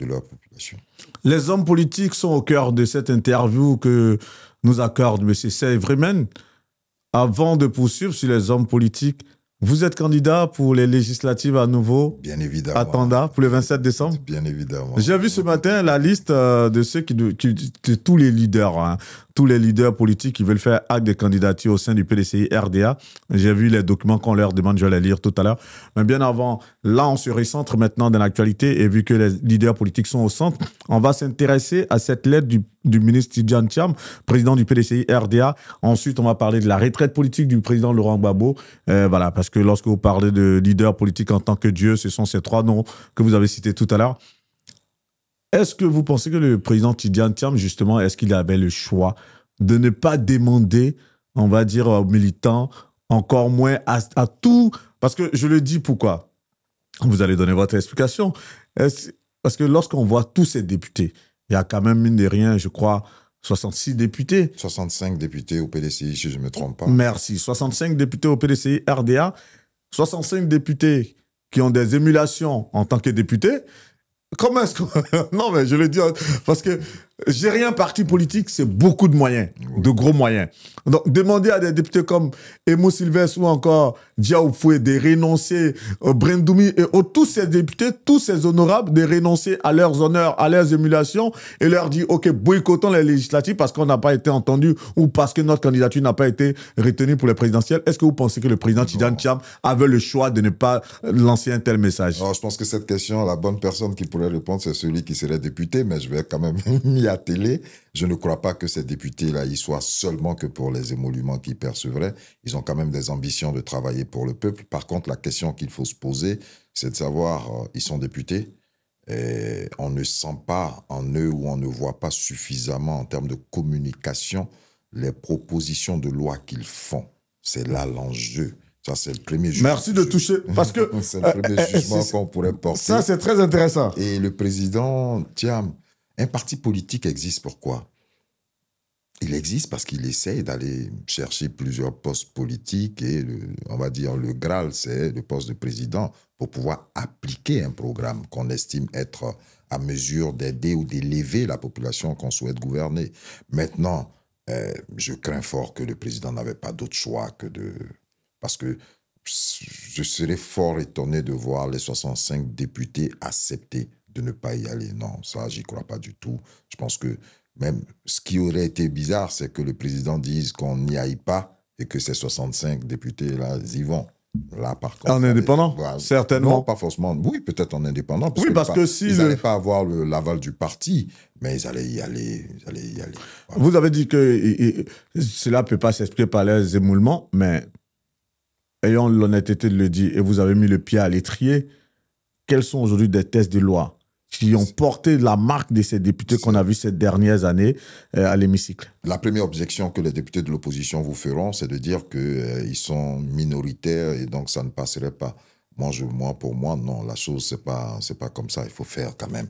de leur population. Les hommes politiques sont au cœur de cette interview que nous accorde M. Sey Vremen. Avant de poursuivre sur les hommes politiques, vous êtes candidat pour les législatives à nouveau? Bien évidemment. À Tanda, pour le 27 décembre? Bien évidemment. J'ai vu ce matin la liste de ceux de tous les leaders, hein, tous les leaders politiques qui veulent faire acte de candidature au sein du PDCI RDA. J'ai vu les documents qu'on leur demande, je vais les lire tout à l'heure. Mais bien avant, là, on se recentre maintenant dans l'actualité et vu que les leaders politiques sont au centre, on va s'intéresser à cette lettre du ministre Tidjane Thiam, président du PDCI RDA. Ensuite, on va parler de la retraite politique du président Laurent Gbagbo. Voilà, parce que lorsque vous parlez de leader politique en tant que Dieu, ce sont ces trois noms que vous avez cités tout à l'heure. Est-ce que vous pensez que le président Tidjane Thiam, justement, est-ce qu'il avait le choix de ne pas demander, on va dire, aux militants, encore moins à tout? Parce que je le dis pourquoi. Vous allez donner votre explication. Parce que lorsqu'on voit tous ces députés, il y a quand même, mine de rien, je crois, 66 députés. 65 députés au PDCI, si je ne me trompe pas. Merci. 65 députés au PDCI RDA. 65 députés qui ont des émulations en tant que députés. Comment est-ce que... Non, mais je le dis parce que gérer un parti politique, c'est beaucoup de moyens, de gros moyens. Donc, demander à des députés comme Emo Sylvestre ou encore Diao Foué de renoncer, Brendoumi et tous ces députés, tous ces honorables, de renoncer à leurs honneurs, à leurs émulations et leur dire, OK, boycottons les législatives parce qu'on n'a pas été entendu ou parce que notre candidature n'a pas été retenue pour les présidentielles. Est-ce que vous pensez que le président Tidjane Thiam avait le choix de ne pas lancer un tel message? Alors, je pense que cette question, la bonne personne qui pourrait répondre, c'est celui qui serait député, mais je vais quand même m'y atteler. Je ne crois pas que ces députés-là, ils soient seulement que pour les émoluments qu'ils percevraient. Ils ont quand même des ambitions de travailler pour le peuple. Par contre, la question qu'il faut se poser, c'est de savoir, ils sont députés, et on ne sent pas en eux ou on ne voit pas suffisamment en termes de communication les propositions de loi qu'ils font. C'est là l'enjeu. Ça, c'est le premier jugement. Merci de toucher, parce que... c'est le premier jugement qu'on pourrait porter. Ça, c'est très intéressant. Et le président, tiens, un parti politique existe pourquoi? Il existe parce qu'il essaie d'aller chercher plusieurs postes politiques et, on va dire, le Graal, c'est le poste de président pour pouvoir appliquer un programme qu'on estime être à mesure d'aider ou d'élever la population qu'on souhaite gouverner. Maintenant, je crains fort que le président n'avait pas d'autre choix que de... Parce que je serais fort étonné de voir les 65 députés accepter de ne pas y aller. Non, ça, j'y crois pas du tout. Je pense que même ce qui aurait été bizarre, c'est que le président dise qu'on n'y aille pas et que ces 65 députés-là, ils y vont. Là, par contre, en indépendant, certainement. Non, pas forcément. Oui, peut-être en indépendant. Oui, parce que si... Ils n'allaient pas avoir l'aval du parti, mais ils allaient y aller. Voilà. Vous avez dit que cela ne peut pas s'expliquer par les émoulements, mais ayant l'honnêteté de le dire, et vous avez mis le pied à l'étrier, quels sont aujourd'hui des textes de loi qui ont porté la marque de ces députés qu'on a vus ces dernières années à l'hémicycle? La première objection que les députés de l'opposition vous feront, c'est de dire qu'ils sont minoritaires et donc ça ne passerait pas. Pour moi, non, la chose, c'est pas comme ça. Il faut faire quand même.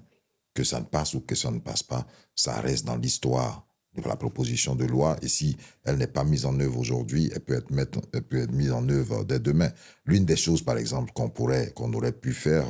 Que ça ne passe ou que ça ne passe pas, ça reste dans l'histoire de la proposition de loi. Et si elle n'est pas mise en œuvre aujourd'hui, elle peut être mise en œuvre dès demain. L'une des choses, par exemple, qu'on aurait pu faire...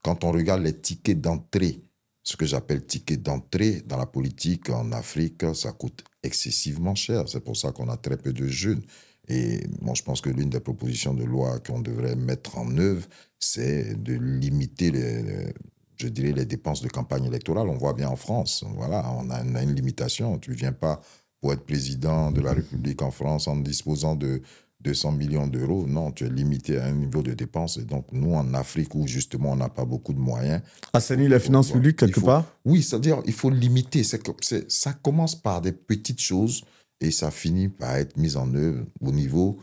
Quand on regarde les tickets d'entrée, ce que j'appelle tickets d'entrée dans la politique en Afrique, ça coûte excessivement cher. C'est pour ça qu'on a très peu de jeunes. Et moi, je pense que l'une des propositions de loi qu'on devrait mettre en œuvre, c'est de limiter les dépenses de campagne électorale. On voit bien en France, voilà, on a une limitation. Tu ne viens pas pour être président de la République en France en disposant de 200 millions d'euros. Non, tu es limité à un niveau de dépenses. Et donc, nous, en Afrique, où justement, on n'a pas beaucoup de moyens... Assainir les finances publiques, quelque part? Oui, c'est-à-dire il faut limiter. Ça commence par des petites choses et ça finit par être mis en œuvre au niveau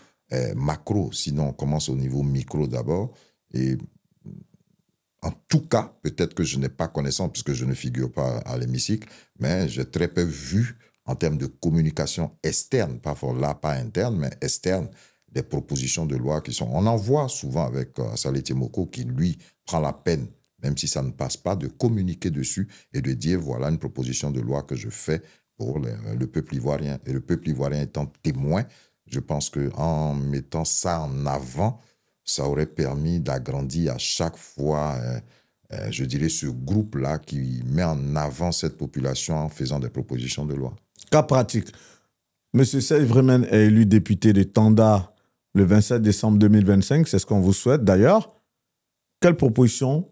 macro. Sinon, on commence au niveau micro d'abord. Et en tout cas, peut-être que je n'ai pas connaissance puisque je ne figure pas à l'hémicycle, mais j'ai très peu vu en termes de communication externe, pas interne, mais externe, des propositions de loi qui sont... On en voit souvent avec Saleh Timoko qui, lui, prend la peine, même si ça ne passe pas, de communiquer dessus et de dire, voilà une proposition de loi que je fais pour le peuple ivoirien. Et le peuple ivoirien étant témoin, je pense qu'en mettant ça en avant, ça aurait permis d'agrandir à chaque fois je dirais, ce groupe-là qui met en avant cette population en faisant des propositions de loi. Cas pratique. Monsieur Serge Vremen est élu député de Tanda le 27 décembre 2025. C'est ce qu'on vous souhaite. D'ailleurs, quelle proposition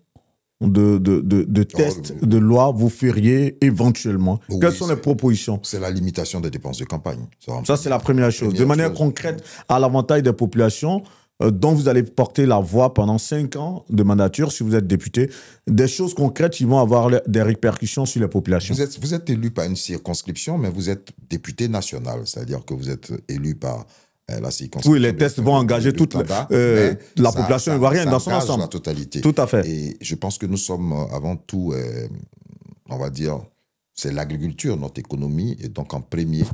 de test de loi vous feriez éventuellement? Oui, Quelles sont les propositions? C'est la limitation des dépenses de campagne. Ça, c'est la première chose. De manière concrète, à l'avantage des populations dont vous allez porter la voix pendant 5 ans de mandature, si vous êtes député, des choses concrètes qui vont avoir des répercussions sur les populations. Vous êtes élu par une circonscription, mais vous êtes député national, c'est-à-dire que vous êtes élu par la circonscription. Oui, les tests vont engager toute la population ivoirienne dans son ensemble. La totalité. Tout à fait. Et je pense que nous sommes avant tout, on va dire, c'est l'agriculture, notre économie, et donc en premier.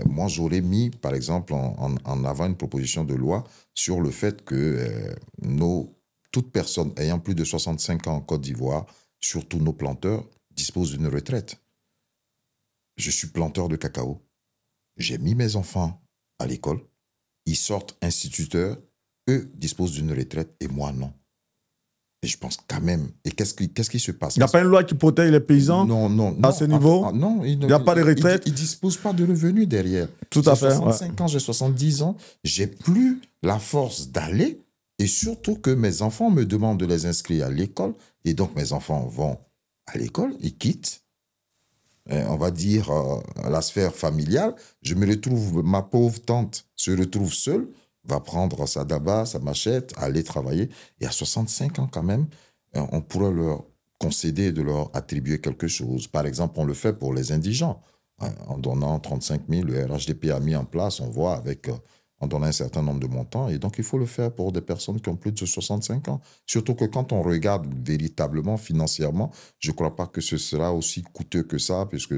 Moi, j'aurais mis, par exemple, en avant une proposition de loi sur le fait que toute personne ayant plus de 65 ans en Côte d'Ivoire, surtout nos planteurs, disposent d'une retraite. Je suis planteur de cacao. J'ai mis mes enfants à l'école. Ils sortent instituteurs. Eux disposent d'une retraite et moi, non. Et je pense quand même. Et qu'est-ce qui se passe? Il n'y a pas une loi qui protège les paysans à ce niveau? Non. Il n'y a pas de retraite? Ils ne disposent pas de revenus derrière. Tout à fait. J'ai 65 ans, j'ai 70 ans. J'ai plus la force d'aller. Et surtout que mes enfants me demandent de les inscrire à l'école. Et donc, mes enfants vont à l'école, ils quittent, on va dire, la sphère familiale. Je me retrouve, ma pauvre tante se retrouve seule, va prendre sa daba, sa machette, aller travailler. Et à 65 ans quand même, on pourrait leur concéder de leur attribuer quelque chose. Par exemple, on le fait pour les indigents. En donnant 35 000, le RHDP a mis en place, on voit avec... en donnant un certain nombre de montants. Et donc, il faut le faire pour des personnes qui ont plus de 65 ans. Surtout que quand on regarde véritablement financièrement, je ne crois pas que ce sera aussi coûteux que ça, puisque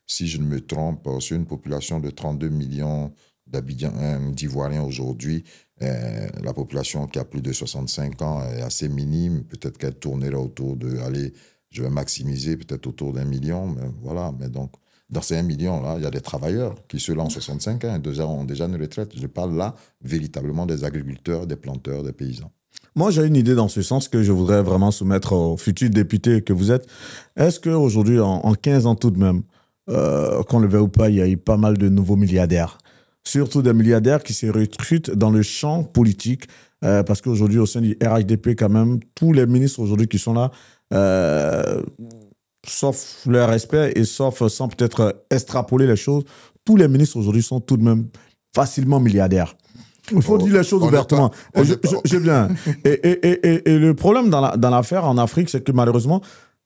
si je ne me trompe, sur une population de 32 millions d'Ivoiriens aujourd'hui, la population qui a plus de 65 ans est assez minime. Peut-être qu'elle tournerait autour de, allez, je vais maximiser, peut-être autour d'1 million, mais voilà. Mais donc, dans ces 1 million-là, il y a des travailleurs qui, ceux-là, ont 65 ans, ont déjà une retraite. Je parle là véritablement des agriculteurs, des planteurs, des paysans. Moi, j'ai une idée dans ce sens que je voudrais vraiment soumettre aux futurs députés que vous êtes. Est-ce qu'aujourd'hui, en 15 ans tout de même, qu'on le veuille ou pas, il y a eu pas mal de nouveaux milliardaires, surtout des milliardaires qui se recrutent dans le champ politique, parce qu'aujourd'hui, au sein du RHDP, quand même, tous les ministres aujourd'hui qui sont là, sauf leur respect et sauf sans peut-être extrapoler les choses, tous les ministres aujourd'hui sont tout de même facilement milliardaires. Il faut dire les choses ouvertement. Je viens. Et le problème dans l'affaire en Afrique, c'est que malheureusement,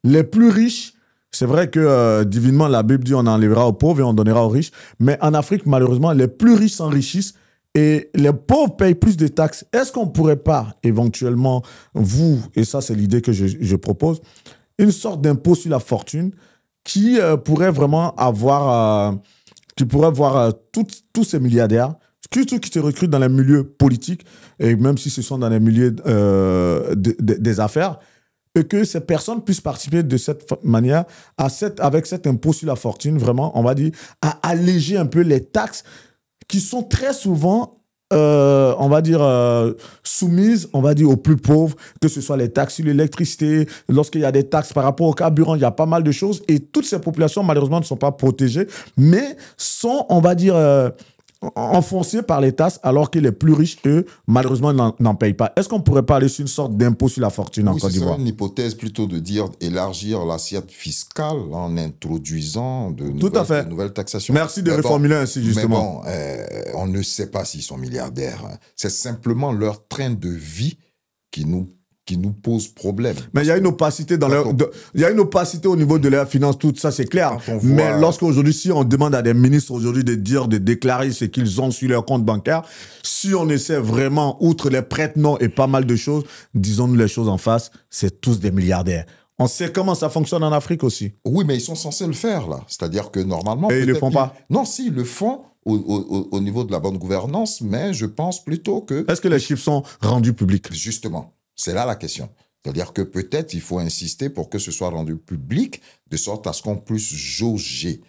les plus riches, c'est vrai que divinement, la Bible dit on enlèvera aux pauvres et on donnera aux riches, mais en Afrique, malheureusement, les plus riches s'enrichissent et les pauvres payent plus de taxes. Est-ce qu'on ne pourrait pas, éventuellement, vous, et ça c'est l'idée que je propose, une sorte d'impôt sur la fortune qui pourrait vraiment avoir, qui pourrait voir tous ces milliardaires, surtout qui se recrutent dans les milieux politiques, et même si ce sont dans les milieux des affaires, et que ces personnes puissent participer de cette manière, avec cet impôt sur la fortune, vraiment, on va dire, à alléger un peu les taxes qui sont très souvent... on va dire, soumises, on va dire, aux plus pauvres, que ce soit les taxes sur l'électricité, lorsqu'il y a des taxes par rapport au carburant, il y a pas mal de choses. Et toutes ces populations, malheureusement, ne sont pas protégées, mais sont, on va dire, enfoncées par les taxes, alors que les plus riches, eux, malheureusement, n'en payent pas. Est-ce qu'on ne pourrait pas aller sur une sorte d'impôt sur la fortune en Côte d'Ivoire? C'est une hypothèse plutôt de dire élargir l'assiette fiscale en introduisant de nouvelles taxations. Merci de reformuler ainsi, justement. Mais bon, on ne sait pas s'ils sont milliardaires. C'est simplement leur train de vie qui nous pose problème. Mais il y a une opacité il y a une opacité au niveau de leurs finances, tout ça c'est clair. Mais lorsqu'aujourd'hui, si on demande à des ministres aujourd'hui de déclarer ce qu'ils ont sur leur compte bancaire, si on essaie vraiment, outre les prête-noms et pas mal de choses, disons-nous les choses en face, c'est tous des milliardaires. On sait comment ça fonctionne en Afrique aussi. Oui, mais ils sont censés le faire là. C'est-à-dire que normalement... Et ils ne le font pas? Non, si, ils le font au niveau de la bonne gouvernance, mais je pense plutôt que... Est-ce que les chiffres sont rendus publics? Justement. C'est là la question. C'est-à-dire que peut-être il faut insister pour que ce soit rendu public, de sorte à ce qu'on puisse jauger.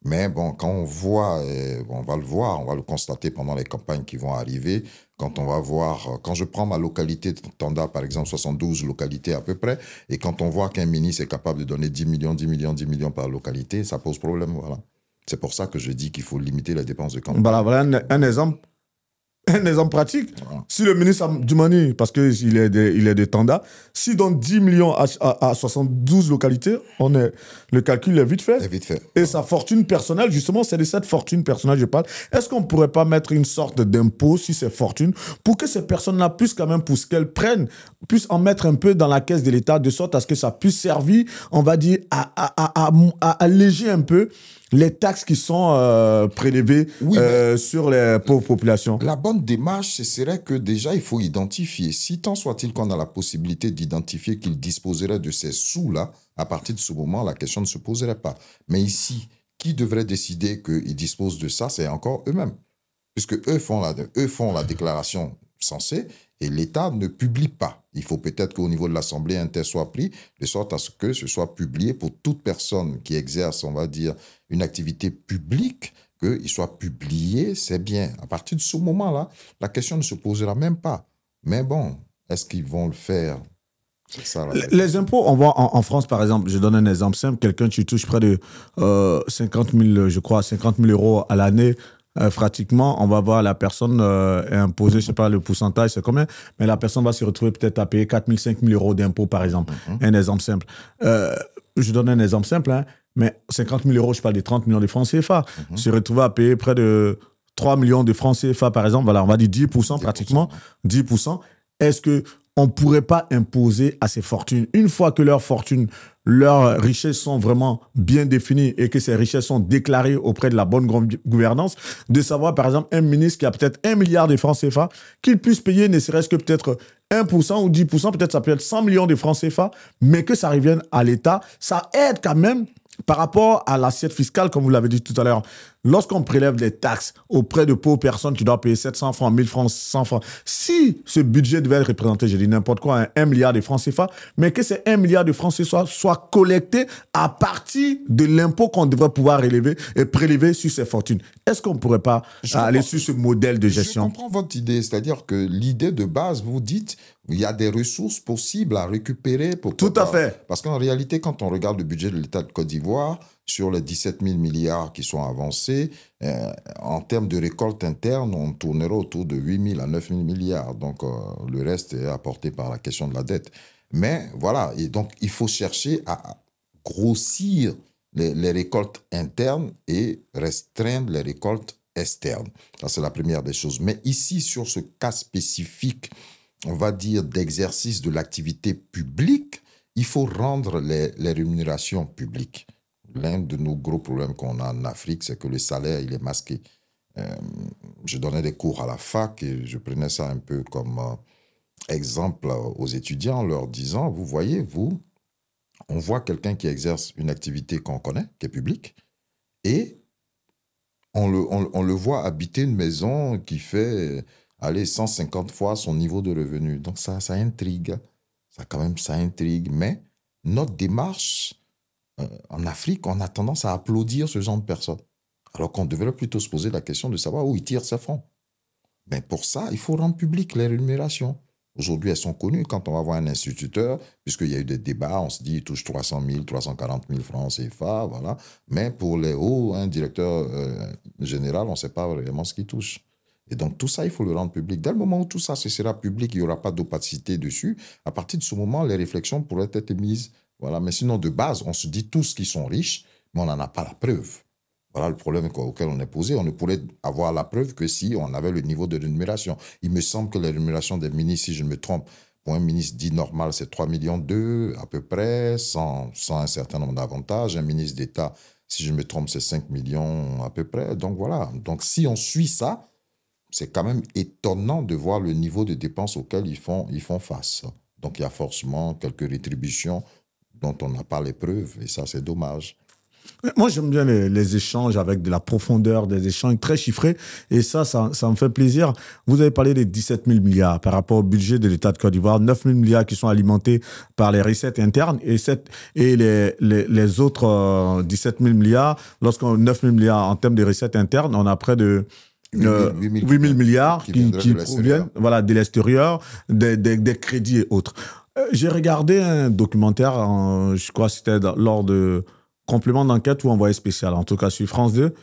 Mais bon, quand on voit, on va le voir, on va le constater pendant les campagnes qui vont arriver, Quand on va voir, quand je prends ma localité de Tanda, par exemple, 72 localités à peu près, et quand on voit qu'un ministre est capable de donner 10 millions, 10 millions, 10 millions par localité, ça pose problème, voilà. C'est pour ça que je dis qu'il faut limiter les dépenses de campagne. Voilà un exemple. Un exemple pratique, Voilà. si le ministre Djoumani, parce qu'il est de Tanda, s'il donne 10 millions à 72 localités, le calcul est vite fait. C'est vite fait. Et Voilà. sa fortune personnelle, justement, c'est de cette fortune personnelle que je parle. Est-ce qu'on ne pourrait pas mettre une sorte d'impôt sur ces fortunes pour que ces personnes-là puissent quand même, pour ce qu'elles prennent, puissent en mettre un peu dans la caisse de l'État, de sorte à ce que ça puisse servir, on va dire, à alléger un peu les taxes qui sont prélevées Oui, sur les pauvres populations. La bonne démarche, ce serait que déjà, il faut identifier. Si tant soit-il qu'on a la possibilité d'identifier qu'il disposerait de ces sous-là, à partir de ce moment, la question ne se poserait pas. Mais ici, qui devrait décider qu'ils disposent de ça? C'est encore eux-mêmes. Puisque eux font la déclaration censée et l'État ne publie pas. Il faut peut-être qu'au niveau de l'Assemblée, un texte soit pris de sorte à ce que ce soit publié pour toute personne qui exerce, on va dire, une activité publique, qu'il soit publié, c'est bien. À partir de ce moment-là, la question ne se posera même pas. Mais bon, est-ce qu'ils vont le faire? C'est ça, les impôts, on voit en France, par exemple, je donne un exemple simple, quelqu'un qui touche près de 50 000, je crois, 50 000 euros à l'année, pratiquement, on va voir la personne est imposée, je ne sais pas le pourcentage, c'est combien, mais la personne va se retrouver peut-être à payer 4 000, 5 000 euros d'impôts, par exemple. Un exemple simple. Je donne un exemple simple, hein, mais 50 000 euros, je parle de 30 millions de francs CFA. Se retrouver à payer près de 3 millions de francs CFA, par exemple, voilà, on va dire 10% pratiquement, 10%. Est-ce qu'on ne pourrait pas imposer à ces fortunes, une fois que leurs fortunes, leurs richesses sont vraiment bien définies et que ces richesses sont déclarées auprès de la bonne gouvernance, de savoir, par exemple, un ministre qui a peut-être 1 milliard de francs CFA, qu'il puisse payer ne serait-ce que peut-être 1% ou 10%, peut-être ça peut être 100 millions de francs CFA, mais que ça revienne à l'État, ça aide quand même par rapport à l'assiette fiscale, comme vous l'avez dit tout à l'heure. Lorsqu'on prélève des taxes auprès de pauvres personnes qui doivent payer 700 francs, 1000 francs, 100 francs, si ce budget devait être représenté, je dis n'importe quoi, 1 milliard de francs CFA, mais que ces 1 milliard de francs CFA soient collectés à partir de l'impôt qu'on devrait pouvoir relever et prélever sur ces fortunes. Est-ce qu'on ne pourrait pas aller sur ce modèle de gestion? Je comprends votre idée, c'est-à-dire que l'idée de base, vous dites, il y a des ressources possibles à récupérer. Tout à fait. Parce qu'en réalité, quand on regarde le budget de l'État de Côte d'Ivoire, sur les 17 000 milliards qui sont avancés, en termes de récolte interne, on tournera autour de 8 000 à 9 000 milliards. Donc, le reste est apporté par la question de la dette. Mais voilà, et donc, il faut chercher à grossir les récoltes internes et restreindre les récoltes externes. Ça, c'est la première des choses. Mais ici, sur ce cas spécifique, on va dire, d'exercice de l'activité publique, il faut rendre les rémunérations publiques. L'un de nos gros problèmes qu'on a en Afrique, c'est que le salaire, il est masqué. Je donnais des cours à la fac et je prenais ça un peu comme exemple aux étudiants en leur disant, vous voyez, vous, on voit quelqu'un qui exerce une activité qu'on connaît, qui est publique, et on le voit habiter une maison qui fait, allez, 150 fois son niveau de revenu. Donc ça intrigue. Ça intrigue. Mais notre démarche en Afrique, on a tendance à applaudir ce genre de personnes. Alors qu'on devrait plutôt se poser la question de savoir où ils tirent ses fonds. Mais pour ça, il faut rendre public les rémunérations. Aujourd'hui, elles sont connues. Quand on va voir un instituteur, puisqu'il y a eu des débats, on se dit, il touche 300 000, 340 000 francs CFA, voilà. Mais pour les hauts, un directeur général, on ne sait pas vraiment ce qu'il touche. Et donc, tout ça, il faut le rendre public. Dès le moment où tout ça ce sera public, il n'y aura pas d'opacité dessus. À partir de ce moment, les réflexions pourraient être émises. Voilà. Mais sinon, de base, on se dit tous qu'ils sont riches, mais on n'en a pas la preuve. Voilà le problème auquel on est posé. On ne pourrait avoir la preuve que si on avait le niveau de rémunération. Il me semble que les rémunérations des ministres, si je ne me trompe, pour un ministre dit normal, c'est 3,2 millions à peu près, sans un certain nombre d'avantages. Un ministre d'État, si je me trompe, c'est 5 millions à peu près. Donc voilà. Donc si on suit ça, c'est quand même étonnant de voir le niveau de dépenses auquel ils font face. Donc il y a forcément quelques rétributions dont on n'a pas les preuves. Et ça, c'est dommage. Moi, j'aime bien les échanges avec de la profondeur, des échanges très chiffrés. Et ça me fait plaisir. Vous avez parlé des 17 000 milliards par rapport au budget de l'État de Côte d'Ivoire. 9 000 milliards qui sont alimentés par les recettes internes et les autres 17 000 milliards. 9 000 milliards en termes de recettes internes, on a près de 8 000 8 000 milliards qui qui viendraient de l'extérieur. proviennent voilà, de l'extérieur, des crédits et autres. J'ai regardé un documentaire, je crois que c'était lors de complément d'enquête ou envoyé spécial, en tout cas sur France 2,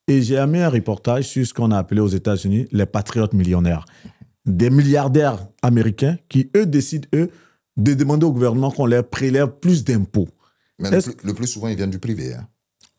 et j'ai mis un reportage sur ce qu'on a appelé aux États-Unis les patriotes millionnaires. Des milliardaires américains qui, eux, décident, eux, de demander au gouvernement qu'on leur prélève plus d'impôts. Mais le plus souvent, ils viennent du privé. Hein.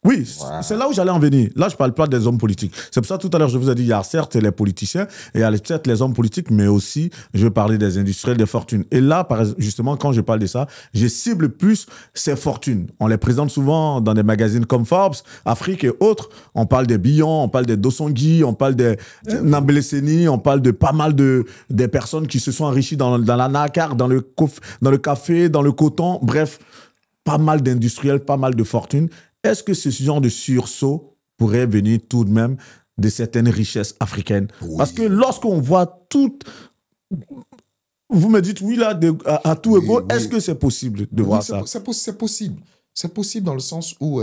Oui, Voilà. c'est là où j'allais en venir. Là, je ne parle pas des hommes politiques. C'est pour ça, tout à l'heure, je vous ai dit, il y a certes les politiciens, et il y a certes les hommes politiques, mais aussi, je veux parler des industriels, des fortunes. Et là, justement, quand je parle de ça, je cible plus ces fortunes. On les présente souvent dans des magazines comme Forbes, Afrique et autres. On parle des Billon, on parle des Dosongui, on parle des Nambeleseni, on parle de pas mal des personnes qui se sont enrichies dans la NACAR, dans le café, dans le coton, bref, pas mal d'industriels, pas mal de fortunes. Est-ce que ce genre de sursaut pourrait venir tout de même de certaines richesses africaines? Oui. Parce que lorsqu'on voit tout... Vous me dites oui, là, à tout Oui, égaux, oui. est-ce que c'est possible de voir ça? C'est possible. C'est possible dans le sens où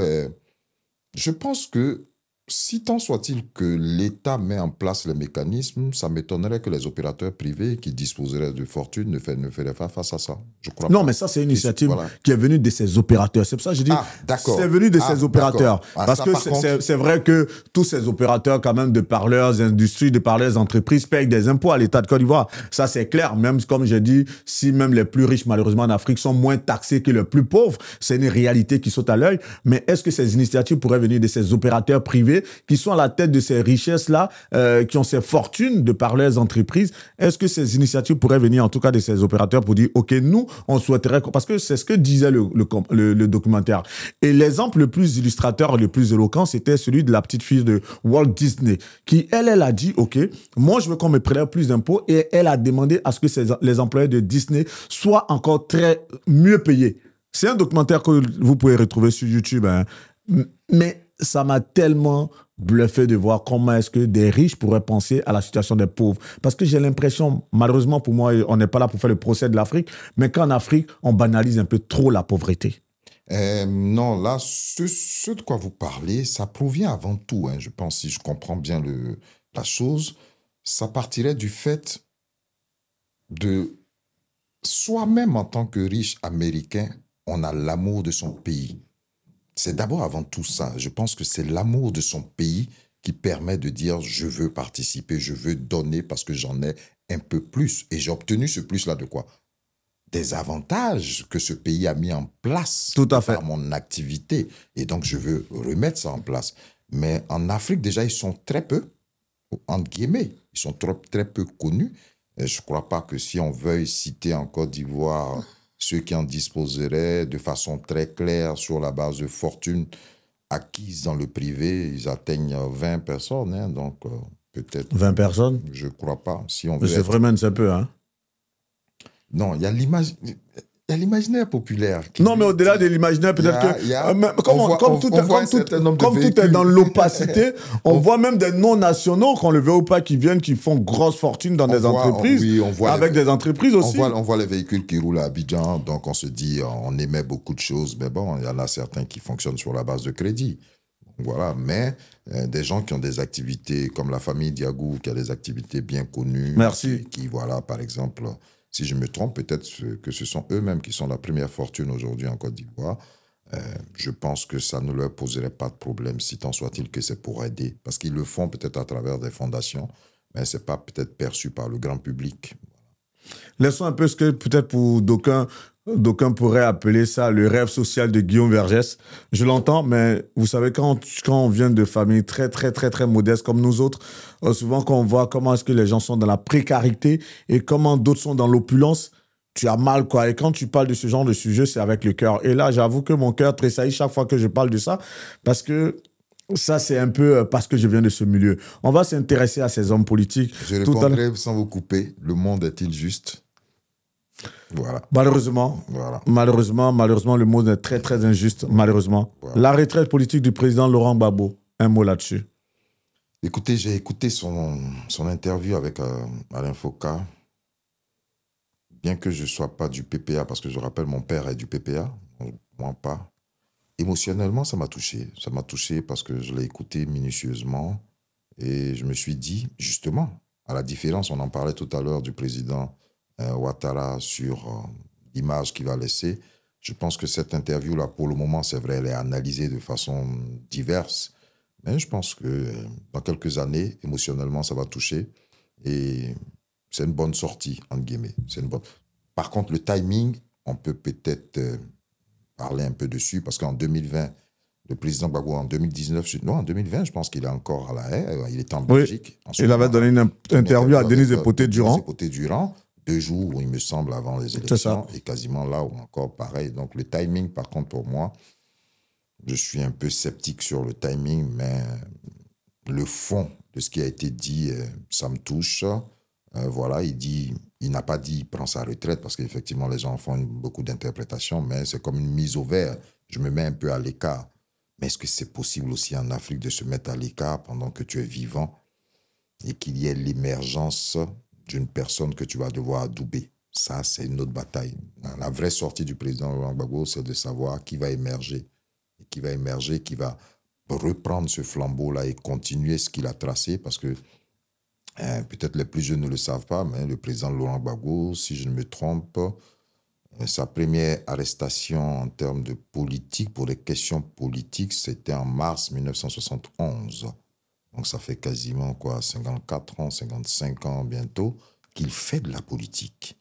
je pense que si tant soit-il que l'État met en place les mécanismes, ça m'étonnerait que les opérateurs privés qui disposeraient de fortune ne feraient pas face à ça. Je crois Non, pas. mais ça, c'est une initiative Voilà. qui est venue de ces opérateurs. C'est pour ça que je dis, d'accord. c'est venu de ces opérateurs. Ah, Parce ça, que par contre- c'est vrai que tous ces opérateurs, quand même, de par leurs industries, de par leurs entreprises, payent des impôts à l'État de Côte d'Ivoire. Ça, c'est clair. Même, comme je dis, si même les plus riches, malheureusement, en Afrique, sont moins taxés que les plus pauvres, c'est une réalité qui saute à l'œil. Mais est-ce que ces initiatives pourraient venir de ces opérateurs privés qui sont à la tête de ces richesses-là, qui ont ces fortunes de par leurs entreprises? Est-ce que ces initiatives pourraient venir, en tout cas, de ces opérateurs pour dire, OK, nous, on souhaiterait... Parce que c'est ce que disait le documentaire. Et l'exemple le plus illustrateur, le plus éloquent, c'était celui de la petite fille de Walt Disney, qui, elle a dit, OK, moi, je veux qu'on me prélève plus d'impôts, et elle a demandé à ce que les employés de Disney soient encore mieux payés. C'est un documentaire que vous pouvez retrouver sur YouTube, hein. Mais ça m'a tellement bluffé de voir comment est-ce que des riches pourraient penser à la situation des pauvres. Parce que j'ai l'impression, malheureusement pour moi, on n'est pas là pour faire le procès de l'Afrique, mais qu'en Afrique, on banalise un peu trop la pauvreté. Non, là, ce de quoi vous parlez, ça provient avant tout, hein, je pense, si je comprends bien la chose, ça partirait du fait de soi-même en tant que riche américain, on a l'amour de son pays. C'est d'abord avant tout ça. Je pense que c'est l'amour de son pays qui permet de dire je veux participer, je veux donner parce que j'en ai un peu plus. Et j'ai obtenu ce plus-là de quoi? Des avantages que ce pays a mis en place Tout à fait. par mon activité. Et donc, je veux remettre ça en place. Mais en Afrique, déjà, ils sont très peu, entre guillemets, ils sont très peu connus. Et je ne crois pas que si on veuille citer en Côte d'Ivoire ceux qui en disposeraient de façon très claire sur la base de fortunes acquises dans le privé, ils atteignent 20 personnes. Hein, donc, peut-être... 20 personnes? Je ne crois pas. Si on veut C'est vraiment un peu, hein? Non, il y a l'imaginaire populaire. Non, mais au-delà de l'imaginaire, peut-être que... Comme tout est dans l'opacité, on voit même des non-nationaux, qu'on le veut ou pas, qui font grosse fortune dans des entreprises, avec des entreprises aussi. On voit les véhicules qui roulent à Abidjan, donc on se dit, on émet beaucoup de choses, mais bon, il y en a certains qui fonctionnent sur la base de crédit. Voilà, mais des gens qui ont des activités, comme la famille Diagou, qui a des activités bien connues. Merci. Qui voilà, par exemple... Si je me trompe, peut-être que ce sont eux-mêmes qui sont la première fortune aujourd'hui en Côte d'Ivoire. Je pense que ça ne leur poserait pas de problème, si tant soit-il que c'est pour aider. Parce qu'ils le font peut-être à travers des fondations, mais ce n'est pas peut-être perçu par le grand public. Laissons un peu ce que peut-être pour d'aucuns pourraient appeler ça le rêve social de Guillaume Vergès. Je l'entends, mais vous savez, quand on vient de familles très, très, très, très modestes comme nous autres, souvent quand on voit comment est-ce que les gens sont dans la précarité et comment d'autres sont dans l'opulence, tu as mal, quoi. Et quand tu parles de ce genre de sujet, c'est avec le cœur. Et là, j'avoue que mon cœur tressaillit chaque fois que je parle de ça, parce que ça, c'est un peu parce que je viens de ce milieu. On va s'intéresser à ces hommes politiques. Je répondrai sans vous couper, le monde est-il juste? Voilà. Malheureusement, voilà. malheureusement, le monde est très, très injuste, malheureusement. Voilà. La retraite politique du président Laurent Gbagbo, un mot là-dessus. Écoutez, j'ai écouté son interview avec Alain Foucault. Bien que je ne sois pas du PPA, parce que je rappelle, mon père est du PPA, moi pas. Émotionnellement, ça m'a touché. Ça m'a touché parce que je l'ai écouté minutieusement. Et je me suis dit, justement, à la différence, on en parlait tout à l'heure du président Ouattara sur l'image qu'il va laisser. Je pense que cette interview-là, pour le moment, c'est vrai, elle est analysée de façon diverse. Mais je pense que dans quelques années, émotionnellement, ça va toucher. Et c'est une bonne sortie, entre guillemets. C'est une bonne... Par contre, le timing, on peut peut-être parler un peu dessus, parce qu'en 2020, le président Gbagbo, en 2019, non, en 2020, je pense qu'il est encore à La Haye, il était en Belgique. Oui, il avait donné une interview à Denise Epoté-Durand. 2 jours, il me semble, avant les élections, et quasiment là où encore pareil. Donc le timing, par contre, pour moi, je suis un peu sceptique sur le timing, mais le fond de ce qui a été dit, ça me touche. Voilà, il n'a pas dit il prend sa retraite, parce qu'effectivement, les gens font beaucoup d'interprétations, mais c'est comme une mise au vert. Je me mets un peu à l'écart. Mais est-ce que c'est possible aussi en Afrique de se mettre à l'écart pendant que tu es vivant et qu'il y ait l'émergence d'une personne que tu vas devoir adouber? Ça, c'est une autre bataille. La vraie sortie du président Laurent Gbagbo, c'est de savoir qui va émerger. Et qui va émerger, qui va reprendre ce flambeau-là et continuer ce qu'il a tracé, parce que peut-être les plus jeunes ne le savent pas, mais le président Laurent Gbagbo, si je ne me trompe, sa première arrestation en termes de politique, pour des questions politiques, c'était en mars 1971. Donc ça fait quasiment 54 ans, 55 ans bientôt, qu'il fait de la politique.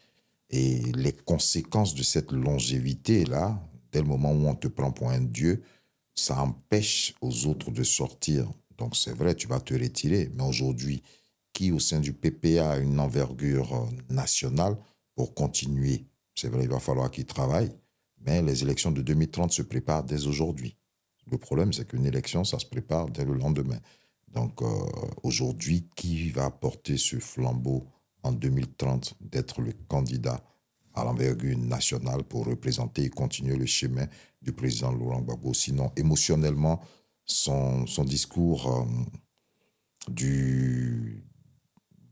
Et les conséquences de cette longévité-là, dès le moment où on te prend pour un dieu, ça empêche aux autres de sortir. Donc c'est vrai, tu vas te retirer. Mais aujourd'hui, qui au sein du PPA a une envergure nationale pour continuer? C'est vrai, il va falloir qu'il travaille, mais les élections de 2030 se préparent dès aujourd'hui. Le problème, c'est qu'une élection, ça se prépare dès le lendemain. Donc aujourd'hui, qui va porter ce flambeau en 2030 d'être le candidat à l'envergure nationale pour représenter et continuer le chemin du président Laurent Gbagbo? Sinon, émotionnellement, son discours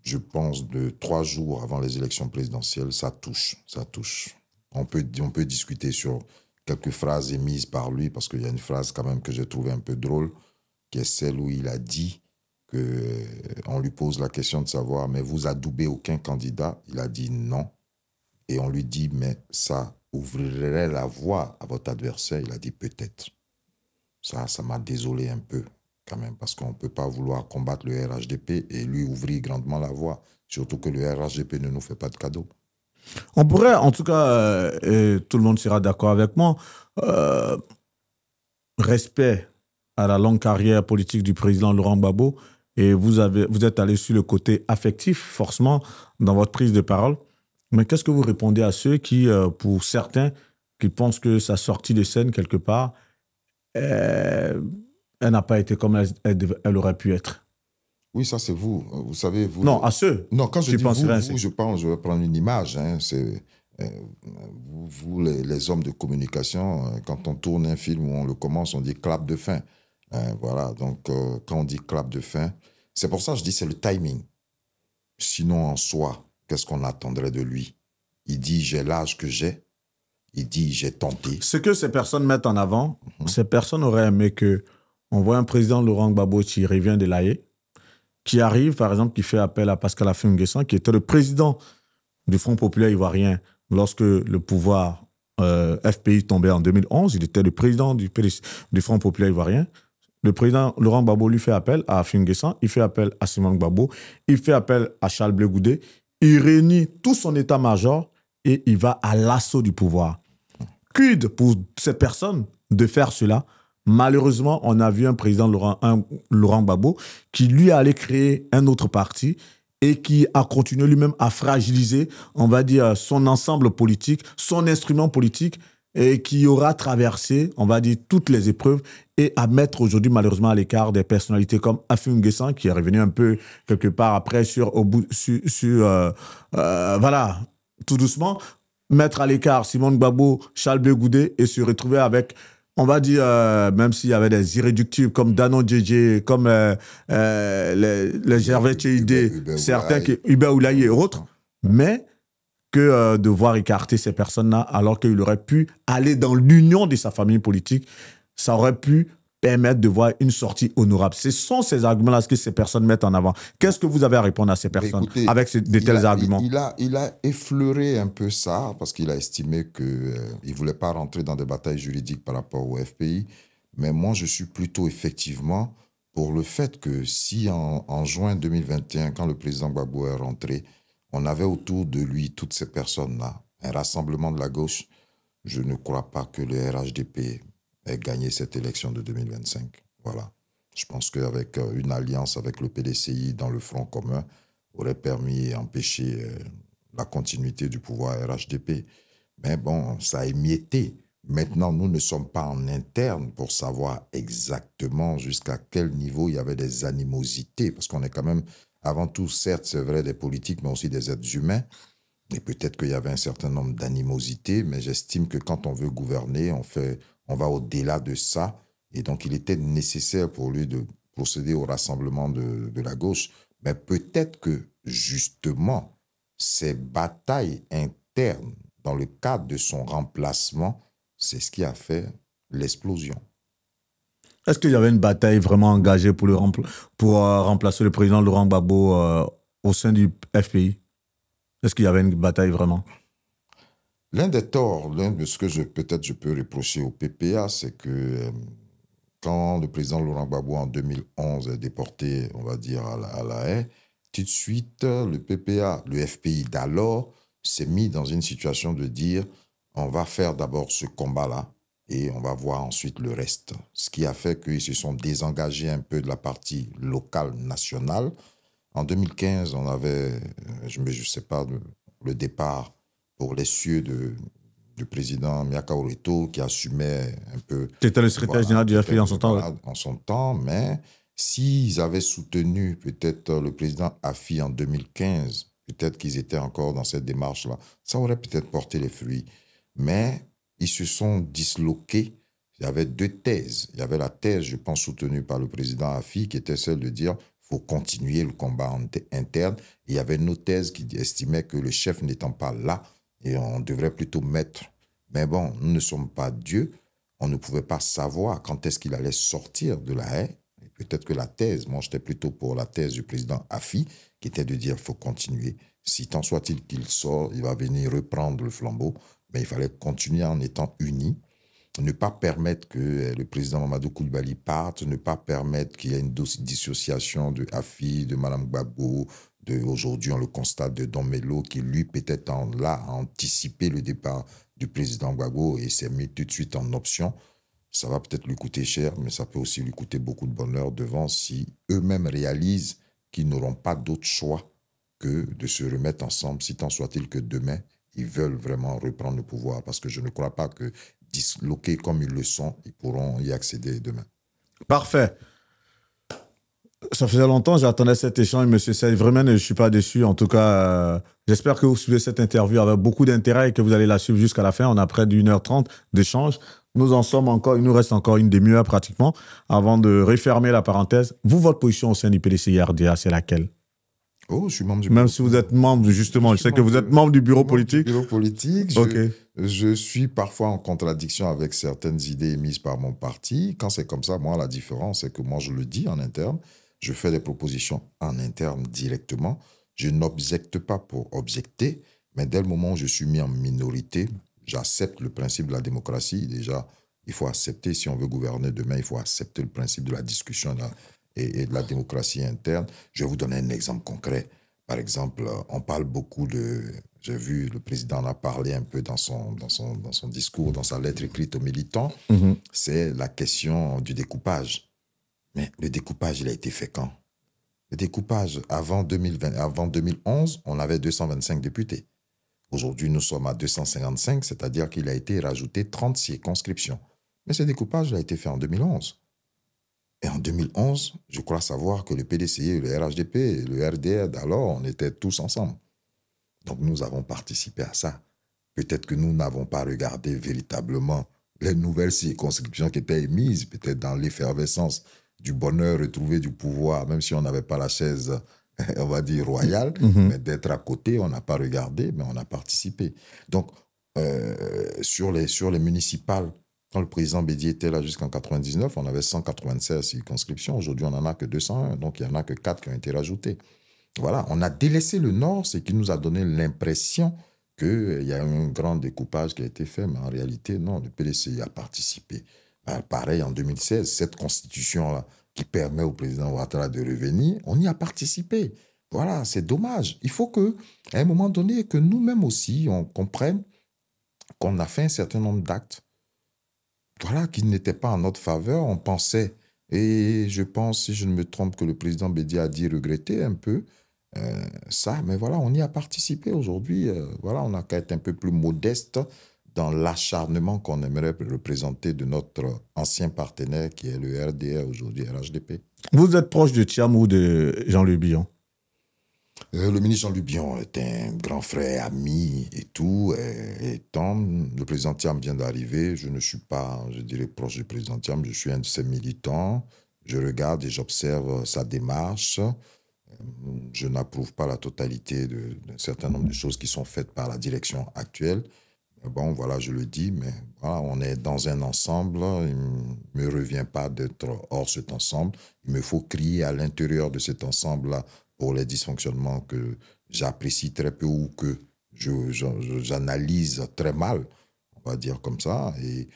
je pense, de 3 jours avant les élections présidentielles, ça touche. On peut discuter sur quelques phrases émises par lui, parce qu'il y a une phrase quand même que j'ai trouvée un peu drôle, qui est celle où il a dit qu'on lui pose la question de savoir, mais vous adoubez aucun candidat? Il a dit non. Et on lui dit, mais ça ouvrirait la voie à votre adversaire? Il a dit peut-être. Ça m'a désolé un peu, quand même, parce qu'on ne peut pas vouloir combattre le RHDP et lui ouvrir grandement la voie, surtout que le RHDP ne nous fait pas de cadeaux. On pourrait, en tout cas, et tout le monde sera d'accord avec moi, respect à la longue carrière politique du président Laurent Gbagbo, et vous êtes allé sur le côté affectif, forcément, dans votre prise de parole. Mais qu'est-ce que vous répondez à ceux qui, pour certains, qui pensent que sa sortie de scène, quelque part, elle n'a pas été comme elle aurait pu être? Oui, ça c'est vous. Vous savez, vous... Non, à ceux. Non, quand je dis vous, je vais prendre une image. Hein, c'est vous les hommes de communication, quand on tourne un film où on le commence, on dit clap de fin. Voilà, donc quand on dit clap de fin, c'est pour ça que je dis c'est le timing. Sinon, en soi, qu'est-ce qu'on attendrait de lui? Il dit j'ai l'âge que j'ai. Il dit j'ai tenté. Ce que ces personnes mettent en avant, ces personnes auraient aimé qu'on voit un président Laurent Gbagbo qui revient de l'AE, qui arrive, par exemple, qui fait appel à Pascal Affi-N'Guessan, qui était le président du Front populaire ivoirien lorsque le pouvoir FPI tombait en 2011. Il était le président du Front populaire ivoirien. Le président Laurent Gbagbo lui fait appel à Affi-N'Guessan, il fait appel à Simon Gbagbo, il fait appel à Charles Blé Goudé, il réunit tout son état-major et il va à l'assaut du pouvoir. Quid pour ces personnes de faire cela? Malheureusement, on a vu un président Laurent Gbagbo qui lui allait créer un autre parti et qui a continué lui-même à fragiliser, on va dire, son ensemble politique, son instrument politique, et qui aura traversé, on va dire, toutes les épreuves et à mettre aujourd'hui, malheureusement, à l'écart des personnalités comme Affi-N'Guessan, qui est revenu un peu quelque part après voilà, tout doucement, mettre à l'écart Simone Gbagbo, Charles Blé Goudé et se retrouver avec, on va dire, même s'il y avait des irréductibles comme Danon Djedje, comme les Gervais Tchéidé, certains, Hubert Oulaye et autres, mais que de voir écarter ces personnes-là alors qu'il aurait pu aller dans l'union de sa famille politique, ça aurait pu permettre de voir une sortie honorable. Ce sont ces arguments-là que ces personnes mettent en avant. Qu'est-ce que vous avez à répondre à ces Mais personnes écoutez, avec de tels arguments? il a effleuré un peu ça parce qu'il a estimé qu'il ne voulait pas rentrer dans des batailles juridiques par rapport au FPI. Mais moi, je suis plutôt effectivement pour le fait que si en juin 2021, quand le président Gbagbo est rentré, on avait autour de lui toutes ces personnes-là, un rassemblement de la gauche, je ne crois pas que le RHDP ait gagné cette élection de 2025. Voilà. Je pense qu'avec une alliance avec le PDCI dans le front commun aurait permis d'empêcher la continuité du pouvoir RHDP. Mais bon, ça a émietté. Maintenant, nous ne sommes pas en interne pour savoir exactement jusqu'à quel niveau il y avait des animosités, parce qu'on est quand même, avant tout, certes, c'est vrai, des politiques, mais aussi des êtres humains. Et peut-être qu'il y avait un certain nombre d'animosités, mais j'estime que quand on veut gouverner, on va au-delà de ça. Et donc, il était nécessaire pour lui de procéder au rassemblement de la gauche. Mais peut-être que, justement, ces batailles internes, dans le cadre de son remplacement, c'est ce qui a fait l'explosion. Est-ce qu'il y avait une bataille vraiment engagée pour, pour remplacer le président Laurent Gbagbo au sein du FPI? Est-ce qu'il y avait une bataille vraiment? L'un des torts, l'un de ce que peut-être je peux reprocher au PPA, c'est que quand le président Laurent Gbagbo en 2011 est déporté, on va dire, à la Haye, tout de suite, le PPA, le FPI d'alors, s'est mis dans une situation de dire on va faire d'abord ce combat-là et on va voir ensuite le reste. Ce qui a fait qu'ils se sont désengagés un peu de la partie locale, nationale. En 2015, on avait, je ne sais pas, le départ pour les cieux du président Miaka Orito qui assumait un peu... C'était le secrétaire général du FPI en son temps. Voilà, en son temps, mais s'ils avaient soutenu peut-être le président Afi en 2015, peut-être qu'ils étaient encore dans cette démarche-là, ça aurait peut-être porté les fruits. Mais ils se sont disloqués. Il y avait deux thèses. Il y avait la thèse, je pense, soutenue par le président Afi, qui était celle de dire faut continuer le combat interne. Et il y avait une autre thèse qui estimait que le chef n'étant pas là, et on devrait plutôt mettre. Mais bon, nous ne sommes pas Dieu. On ne pouvait pas savoir quand est-ce qu'il allait sortir de la haie. Et peut-être que la thèse, moi j'étais plutôt pour la thèse du président Afi, qui était de dire qu'il faut continuer. Si tant soit-il qu'il sort, il va venir reprendre le flambeau. Mais il fallait continuer en étant unis. Ne pas permettre que le président Mamadou Koulibaly parte, ne pas permettre qu'il y ait une dissociation de Afi, de Mme Gbagbo, aujourd'hui on le constate de Don Melo, qui lui peut-être là a anticipé le départ du président Gbagbo et s'est mis tout de suite en option. Ça va peut-être lui coûter cher, mais ça peut aussi lui coûter beaucoup de bonheur devant si eux-mêmes réalisent qu'ils n'auront pas d'autre choix que de se remettre ensemble, si tant soit-il que demain, ils veulent vraiment reprendre le pouvoir. Parce que je ne crois pas que disloqués comme ils le sont, ils pourront y accéder demain. Parfait. Ça faisait longtemps que j'attendais cet échange, M. Sey. Vraiment, je ne suis pas déçu. En tout cas, j'espère que vous suivez cette interview avec beaucoup d'intérêt et que vous allez la suivre jusqu'à la fin. On a près d'1h30 d'échange. Nous en sommes encore, il nous reste encore une demi-heure pratiquement avant de refermer la parenthèse. Vous, votre position au sein du PDCI-RDA, c'est laquelle? Oh, je suis membre du bureau. Même si vous êtes membre, justement, je sais que vous êtes membre du bureau politique. Bureau politique. Okay. Je suis parfois en contradiction avec certaines idées émises par mon parti. Quand c'est comme ça, moi, la différence, c'est que moi, je le dis en interne. Je fais des propositions en interne directement. Je n'objecte pas pour objecter, mais dès le moment où je suis mis en minorité, j'accepte le principe de la démocratie. Déjà, il faut accepter, si on veut gouverner demain, il faut accepter le principe de la discussion et de la démocratie interne. Je vais vous donner un exemple concret. Par exemple, on parle beaucoup de... J'ai vu, le président en a parlé un peu dans son discours, dans sa lettre écrite aux militants. C'est la question du découpage. Mais le découpage, il a été fait quand? Le découpage, avant 2011, on avait 225 députés. Aujourd'hui, nous sommes à 255, c'est-à-dire qu'il a été rajouté 30 circonscriptions. Mais ce découpage a été fait en 2011. Et en 2011, je crois savoir que le PDCI, le RHDP et le RDR, d'alors, on était tous ensemble. Donc nous avons participé à ça. Peut-être que nous n'avons pas regardé véritablement les nouvelles circonscriptions qui étaient émises, peut-être dans l'effervescence du bonheur retrouvé du pouvoir, même si on n'avait pas la chaise, on va dire, royale, mais d'être à côté, on n'a pas regardé, mais on a participé. Donc, sur les municipales, Quand le président Bédié était là jusqu'en 99, on avait 196 circonscriptions. Aujourd'hui, on n'en a que 201. Donc, il n'y en a que 4 qui ont été rajoutées. Voilà, on a délaissé le Nord, ce qui nous a donné l'impression qu'il y a un grand découpage qui a été fait, mais en réalité, non, le PDCI a participé. Pareil, en 2016, cette constitution-là qui permet au président Ouattara de revenir, on y a participé. Voilà, c'est dommage. Il faut que, à un moment donné, que nous-mêmes aussi, on comprenne qu'on a fait un certain nombre d'actes, voilà, qui n'étaient pas en notre faveur. On pensait, et je pense, si je ne me trompe, que le président Bédia a dit regretter un peu ça, mais voilà, on y a participé aujourd'hui. Voilà, on a qu'à être un peu plus modeste dans l'acharnement qu'on aimerait représenter de notre ancien partenaire qui est le RDR, aujourd'hui RHDP. Vous êtes proche de Thiam ou de Jean-Louis Billon? Le ministre Jean-Luc Bion est un grand frère, ami et tout. Et tant le président Thiam vient d'arriver, je ne suis pas, je dirais, proche du président Thiam, je suis un de ses militants. Je regarde et j'observe sa démarche. Je n'approuve pas la totalité d'un certain nombre de choses qui sont faites par la direction actuelle. Mais bon, voilà, je le dis, mais voilà, on est dans un ensemble. Il ne me revient pas d'être hors cet ensemble. Il me faut crier à l'intérieur de cet ensemble-là pour les dysfonctionnements que j'apprécie très peu ou que j'analyse très mal, on va dire comme ça. Et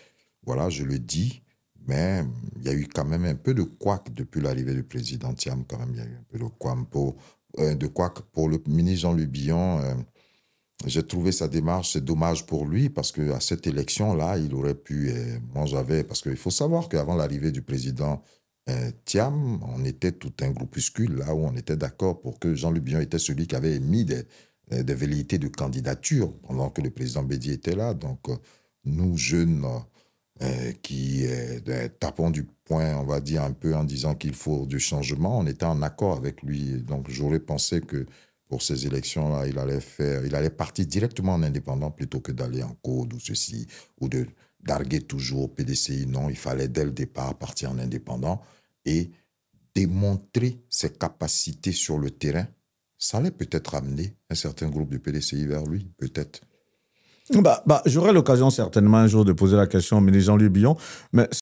voilà, je le dis. Mais il y a eu quand même un peu de couac depuis l'arrivée du président Thiam, quand même. Il y a eu un peu de couac pour le ministre Jean-Louis Billon. J'ai trouvé sa démarche, c'est dommage pour lui, parce qu'à cette élection-là, il aurait pu... moi, j'avais... Parce qu'il faut savoir qu'avant l'arrivée du président Thiam, on était tout un groupuscule, là où on était d'accord pour que Jean-Louis Billon était celui qui avait émis des velléités de candidature pendant que le président Bédié était là. Donc, nous, jeunes... qui tapons du poing, on va dire, un peu en disant qu'il faut du changement. On était en accord avec lui. Donc, j'aurais pensé que pour ces élections-là, il allait partir directement en indépendant plutôt que d'aller en code ou ceci, ou de d'arguer toujours PDCI. Non, il fallait dès le départ partir en indépendant et démontrer ses capacités sur le terrain. Ça allait peut-être amener un certain groupe de PDCI vers lui, peut-être. J'aurai l'occasion certainement un jour de poser la question au ministre Jean-Louis Billon, mais